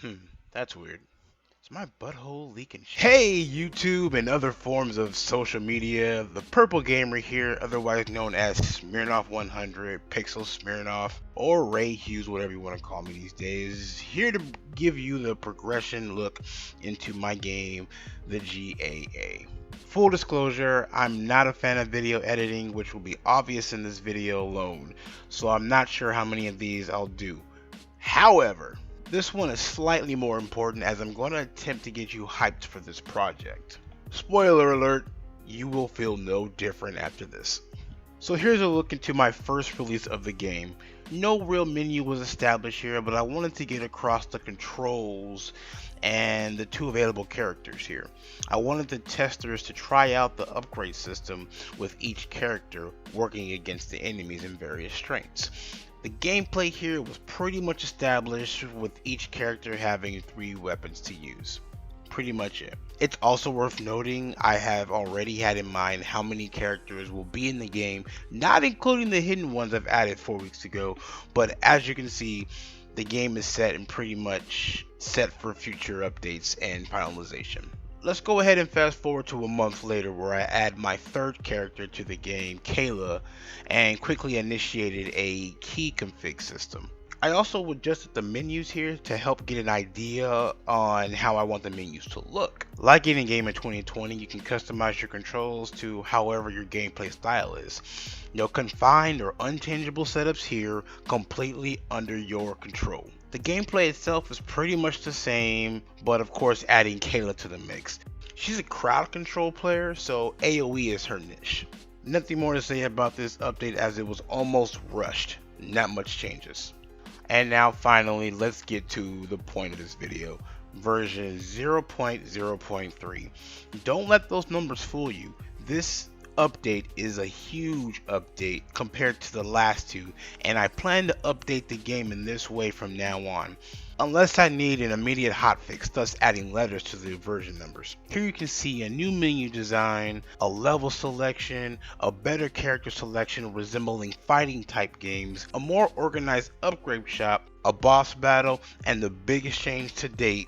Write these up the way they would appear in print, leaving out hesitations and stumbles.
Hmm, that's weird. Is my butthole leaking? Hey, YouTube and other forms of social media. The Purple Gamer here, otherwise known as Smirnoff 100, Pixel Smirnoff, or Ray Hughes, whatever you want to call me these days. Here to give you the progression look into my game, the GAA. Full disclosure, I'm not a fan of video editing, which will be obvious in this video alone, so I'm not sure how many of these I'll do. However, this one is slightly more important as I'm going to attempt to get you hyped for this project. Spoiler alert, you will feel no different after this. So here's a look into my first release of the game. No real menu was established here, but I wanted to get across the controls and the two available characters here. I wanted the testers to try out the upgrade system with each character working against the enemies in various strengths. The gameplay here was pretty much established with each character having 3 weapons to use. Pretty much it. It's also worth noting I have already had in mind how many characters will be in the game, not including the hidden ones I've added 4 weeks ago, but as you can see, the game is set and pretty much set for future updates and finalization. Let's go ahead and fast forward to a month later where I add my third character to the game, Kayla, and quickly initiated a key config system. I also adjusted the menus here to help get an idea on how I want the menus to look. Like any game in 2020, you can customize your controls to however your gameplay style is. No confined or unchangeable setups here, completely under your control. The gameplay itself is pretty much the same, but of course adding Kayla to the mix. She's a crowd control player, so AoE is her niche. Nothing more to say about this update as it was almost rushed. Not much changes. And now finally, let's get to the point of this video. Version 0.0.3. Don't let those numbers fool you. This update is a huge update compared to the last two, and I plan to update the game in this way from now on. Unless I need an immediate hotfix, thus adding letters to the version numbers. Here you can see a new menu design, a level selection, a better character selection resembling fighting type games, a more organized upgrade shop, a boss battle, and the biggest change to date,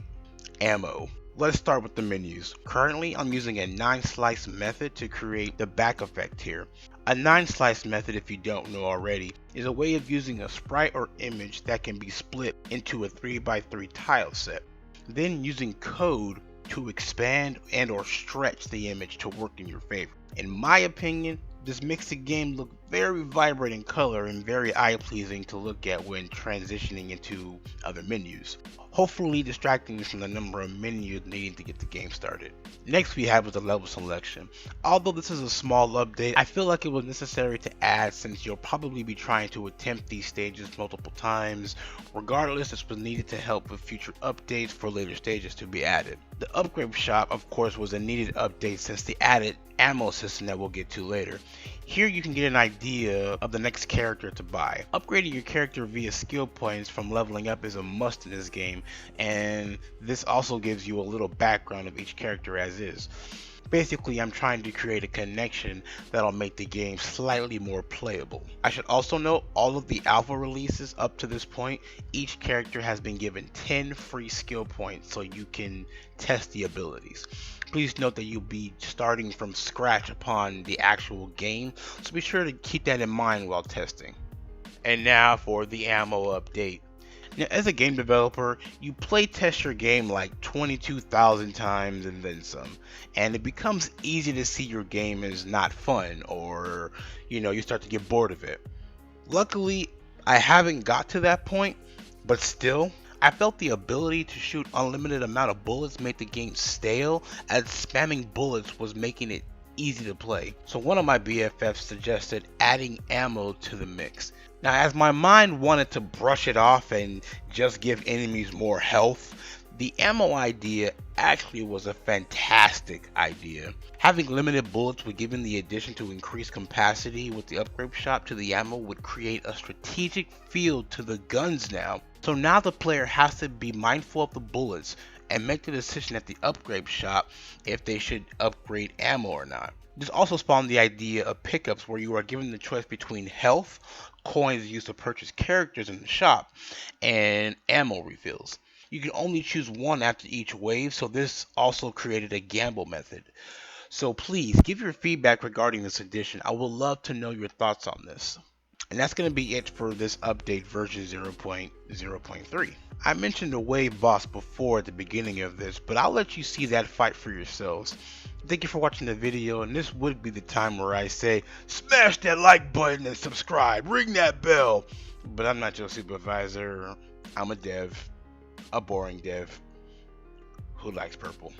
ammo. Let's start with the menus. Currently, I'm using a 9-slice method to create the back effect here. A 9-slice method, if you don't know already, is a way of using a sprite or image that can be split into a 3x3 tile set. Then using code to expand and or stretch the image to work in your favor. In my opinion, this makes the game look very vibrant in color and very eye-pleasing to look at when transitioning into other menus, hopefully distracting you from the number of menus needing to get the game started. Next we have the level selection. Although this is a small update, I feel like it was necessary to add since you'll probably be trying to attempt these stages multiple times. Regardless, this was needed to help with future updates for later stages to be added. The upgrade shop, of course, was a needed update since the added ammo system that we'll get to later. Here you can get an idea of the next character to buy. Upgrading your character via skill points from leveling up is a must in this game, and this also gives you a little background of each character as is. Basically, I'm trying to create a connection that'll make the game slightly more playable. I should also note all of the alpha releases up to this point, each character has been given 10 free skill points so you can test the abilities. Please note that you'll be starting from scratch upon the actual game, so be sure to keep that in mind while testing. And now for the ammo update. Now, as a game developer, you play test your game like 22,000 times and then some, and it becomes easy to see your game is not fun or, you start to get bored of it. Luckily, I haven't got to that point, but still, I felt the ability to shoot unlimited amount of bullets made the game stale, as spamming bullets was making it easy to play. So one of my BFFs suggested adding ammo to the mix. Now, as my mind wanted to brush it off and just give enemies more health, the ammo idea actually was a fantastic idea. Having limited bullets with given the addition to increased capacity with the upgrade shop to the ammo would create a strategic feel to the guns now. So now the player has to be mindful of the bullets and make the decision at the upgrade shop if they should upgrade ammo or not. This also spawned the idea of pickups where you are given the choice between health, coins used to purchase characters in the shop, and ammo refills. You can only choose one after each wave, so this also created a gamble method. So please give your feedback regarding this addition. I would love to know your thoughts on this. And that's going to be it for this update version 0.0.3. I mentioned the wave boss before at the beginning of this, but I'll let you see that fight for yourselves. Thank you for watching the video, and this would be the time where I say, smash that like button and subscribe, ring that bell. But I'm not your supervisor. I'm a dev, a boring dev who likes purple.